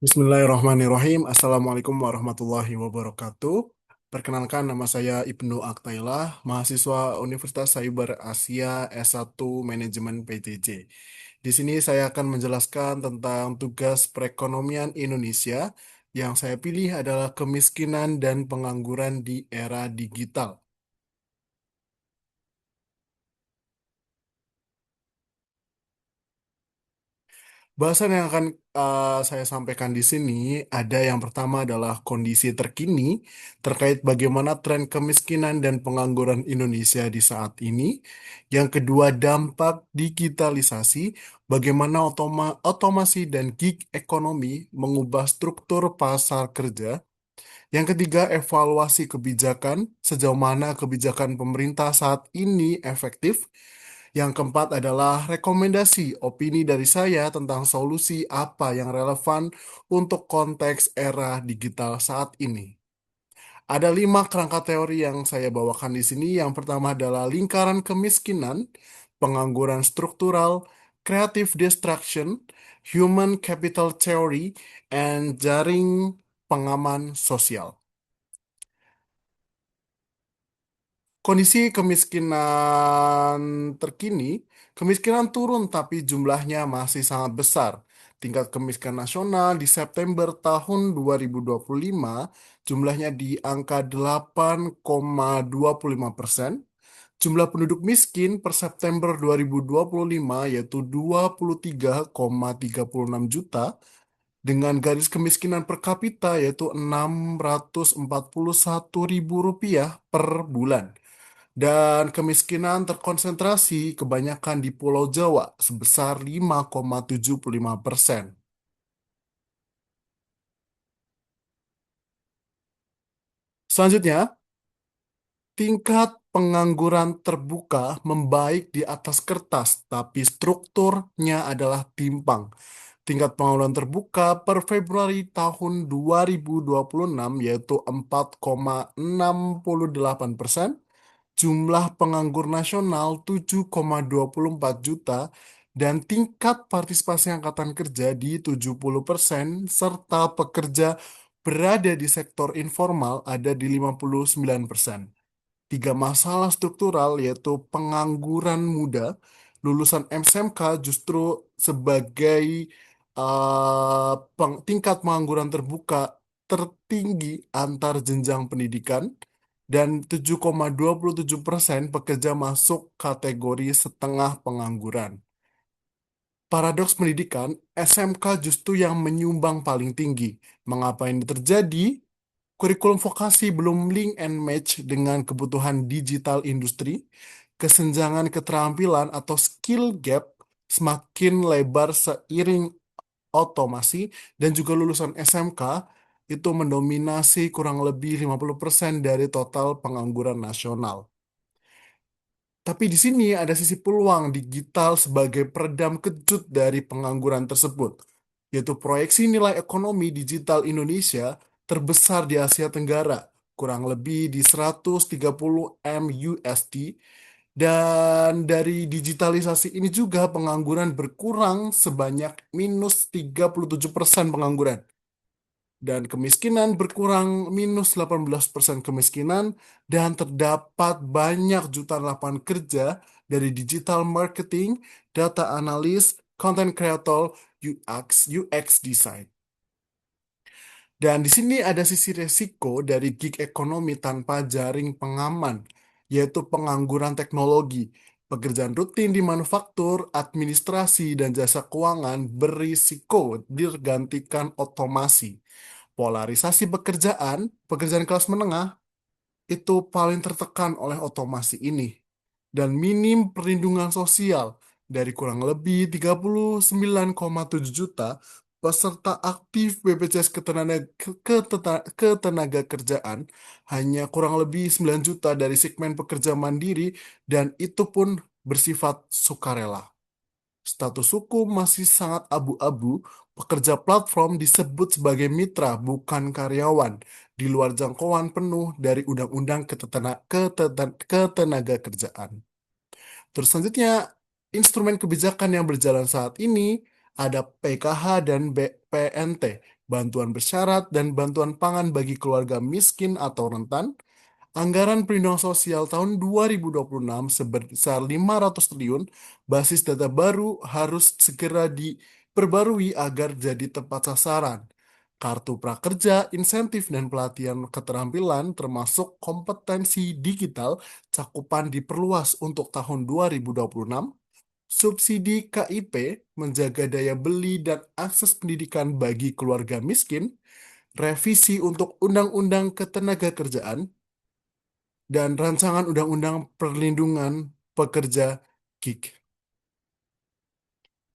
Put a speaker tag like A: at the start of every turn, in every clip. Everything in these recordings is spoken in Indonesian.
A: Bismillahirrahmanirrahim. Assalamualaikum warahmatullahi wabarakatuh. Perkenalkan, nama saya Ibnu Aktailah, mahasiswa Universitas Cyber Asia S1 Manajemen PJJ. Di sini saya akan menjelaskan tentang tugas perekonomian Indonesia. Yang saya pilih adalah kemiskinan dan pengangguran di era digital. Bahasan yang akan saya sampaikan di sini ada yang pertama adalah kondisi terkini terkait bagaimana tren kemiskinan dan pengangguran Indonesia di saat ini. Yang kedua, dampak digitalisasi, bagaimana otomasi dan gig ekonomi mengubah struktur pasar kerja. Yang ketiga, evaluasi kebijakan, sejauh mana kebijakan pemerintah saat ini efektif. Yang keempat adalah rekomendasi opini dari saya tentang solusi apa yang relevan untuk konteks era digital saat ini. Ada 5 kerangka teori yang saya bawakan di sini. Yang pertama adalah lingkaran kemiskinan, pengangguran struktural, creative destruction, human capital theory, and jaring pengaman sosial. Kondisi kemiskinan terkini, kemiskinan turun tapi jumlahnya masih sangat besar. Tingkat kemiskinan nasional di September tahun 2025 jumlahnya di angka 8,25%. Jumlah penduduk miskin per September 2025 yaitu 23,36 juta dengan garis kemiskinan per kapita yaitu 641 ribu rupiah per bulan. Dan kemiskinan terkonsentrasi kebanyakan di Pulau Jawa sebesar 5,75%. Selanjutnya, tingkat pengangguran terbuka membaik di atas kertas, tapi strukturnya adalah timpang. Tingkat pengangguran terbuka per Februari tahun 2026 yaitu 4,68%. Jumlah penganggur nasional 7,24 juta dan tingkat partisipasi angkatan kerja di 70% serta pekerja berada di sektor informal ada di 59%. 3 masalah struktural yaitu pengangguran muda, lulusan SMK justru sebagai tingkat pengangguran terbuka tertinggi antar jenjang pendidikan dan 7,27% pekerja masuk kategori setengah pengangguran. Paradoks pendidikan, SMK justru yang menyumbang paling tinggi. Mengapa ini terjadi? Kurikulum vokasi belum link and match dengan kebutuhan digital industri, kesenjangan keterampilan atau skill gap semakin lebar seiring otomasi, dan juga lulusan SMK itu mendominasi kurang lebih 50% dari total pengangguran nasional. Tapi di sini ada sisi peluang digital sebagai peredam kejut dari pengangguran tersebut, yaitu proyeksi nilai ekonomi digital Indonesia terbesar di Asia Tenggara, kurang lebih di 130 M USD, dan dari digitalisasi ini juga pengangguran berkurang sebanyak minus 37% pengangguran dan kemiskinan berkurang minus 18% kemiskinan dan terdapat banyak jutaan lapangan kerja dari digital marketing, data analis, content creator, UX design. Dan di sini ada sisi resiko dari gig ekonomi tanpa jaring pengaman, yaitu pengangguran teknologi. Pekerjaan rutin di manufaktur, administrasi, dan jasa keuangan berisiko digantikan otomasi. Polarisasi pekerjaan, pekerjaan kelas menengah itu paling tertekan oleh otomasi ini. Dan minim perlindungan sosial dari kurang lebih 39,7 juta peserta aktif BPJS ketenaga kerjaan, hanya kurang lebih 9 juta dari segmen pekerja mandiri dan itu pun bersifat sukarela. Status hukum masih sangat abu-abu. Pekerja platform disebut sebagai mitra, bukan karyawan, di luar jangkauan penuh dari Undang-Undang Ketenaga Kerjaan. Terus selanjutnya, instrumen kebijakan yang berjalan saat ini ada PKH dan BPNT. bantuan bersyarat, dan bantuan pangan bagi keluarga miskin atau rentan. Anggaran perlindungan sosial tahun 2026 sebesar 500 triliun, basis data baru harus segera diperbarui agar jadi tepat sasaran. Kartu prakerja, insentif, dan pelatihan keterampilan termasuk kompetensi digital cakupan diperluas untuk tahun 2026. Subsidi KIP menjaga daya beli dan akses pendidikan bagi keluarga miskin, revisi untuk Undang-Undang Ketenagakerjaan, dan rancangan undang-undang perlindungan pekerja gig.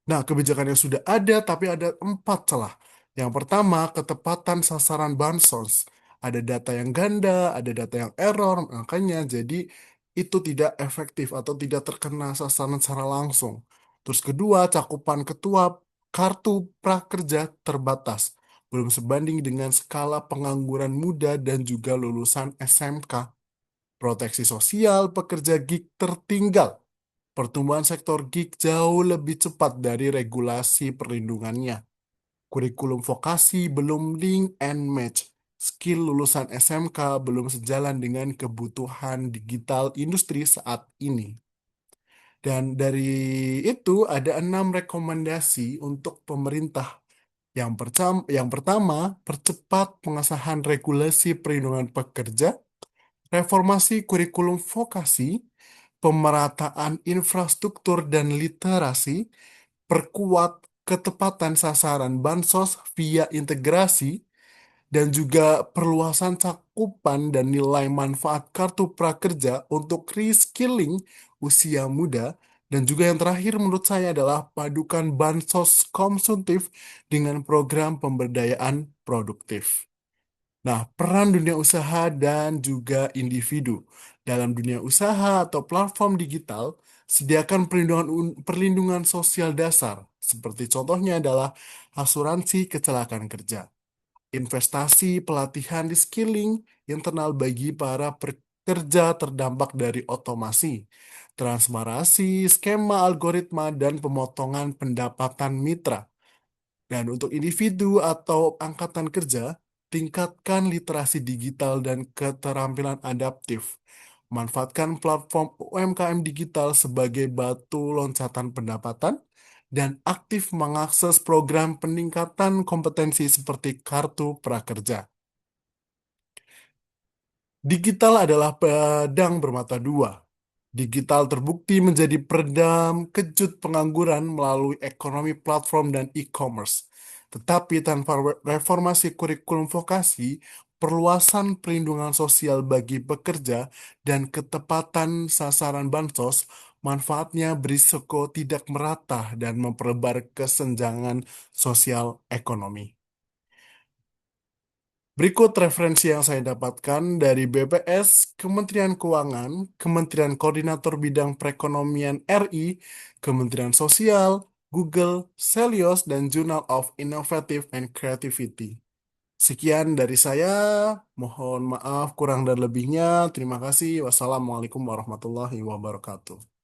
A: Nah, kebijakan yang sudah ada, tapi ada 4 celah. Yang pertama, ketepatan sasaran bansos. Ada data yang ganda, ada data yang error, makanya jadi itu tidak efektif atau tidak terkena sasaran secara langsung. Terus kedua, cakupan ketua kartu prakerja terbatas. Belum sebanding dengan skala pengangguran muda dan juga lulusan SMK. Proteksi sosial pekerja gig tertinggal. Pertumbuhan sektor gig jauh lebih cepat dari regulasi perlindungannya. Kurikulum vokasi belum link and match. Skill lulusan SMK belum sejalan dengan kebutuhan digital industri saat ini. Dan dari itu ada 6 rekomendasi untuk pemerintah. Yang pertama, percepat pengesahan regulasi perlindungan pekerja, reformasi kurikulum vokasi, pemerataan infrastruktur dan literasi, perkuat ketepatan sasaran bansos via integrasi, dan juga perluasan cakupan dan nilai manfaat kartu prakerja untuk reskilling usia muda. Dan juga yang terakhir menurut saya adalah padukan bansos konsumtif dengan program pemberdayaan produktif. Nah, peran dunia usaha dan juga individu. Dalam dunia usaha atau platform digital, sediakan perlindungan sosial dasar. Seperti contohnya adalah asuransi kecelakaan kerja, investasi pelatihan di skilling internal bagi para pekerja terdampak dari otomasi, transparansi, skema algoritma, dan pemotongan pendapatan mitra. Dan untuk individu atau angkatan kerja, tingkatkan literasi digital dan keterampilan adaptif. Manfaatkan platform UMKM digital sebagai batu loncatan pendapatan dan aktif mengakses program peningkatan kompetensi seperti kartu prakerja. Digital adalah pedang bermata dua. Digital terbukti menjadi peredam kejut pengangguran melalui ekonomi platform dan e-commerce. Tetapi tanpa reformasi kurikulum vokasi, perluasan perlindungan sosial bagi pekerja, dan ketepatan sasaran bansos, manfaatnya berisiko tidak merata dan memperlebar kesenjangan sosial ekonomi. Berikut referensi yang saya dapatkan dari BPS, Kementerian Keuangan, Kementerian Koordinator Bidang Perekonomian RI, Kementerian Sosial, Google, Celios, dan Journal of Innovative and Creativity. Sekian dari saya, mohon maaf kurang dan lebihnya. Terima kasih. Wassalamualaikum warahmatullahi wabarakatuh.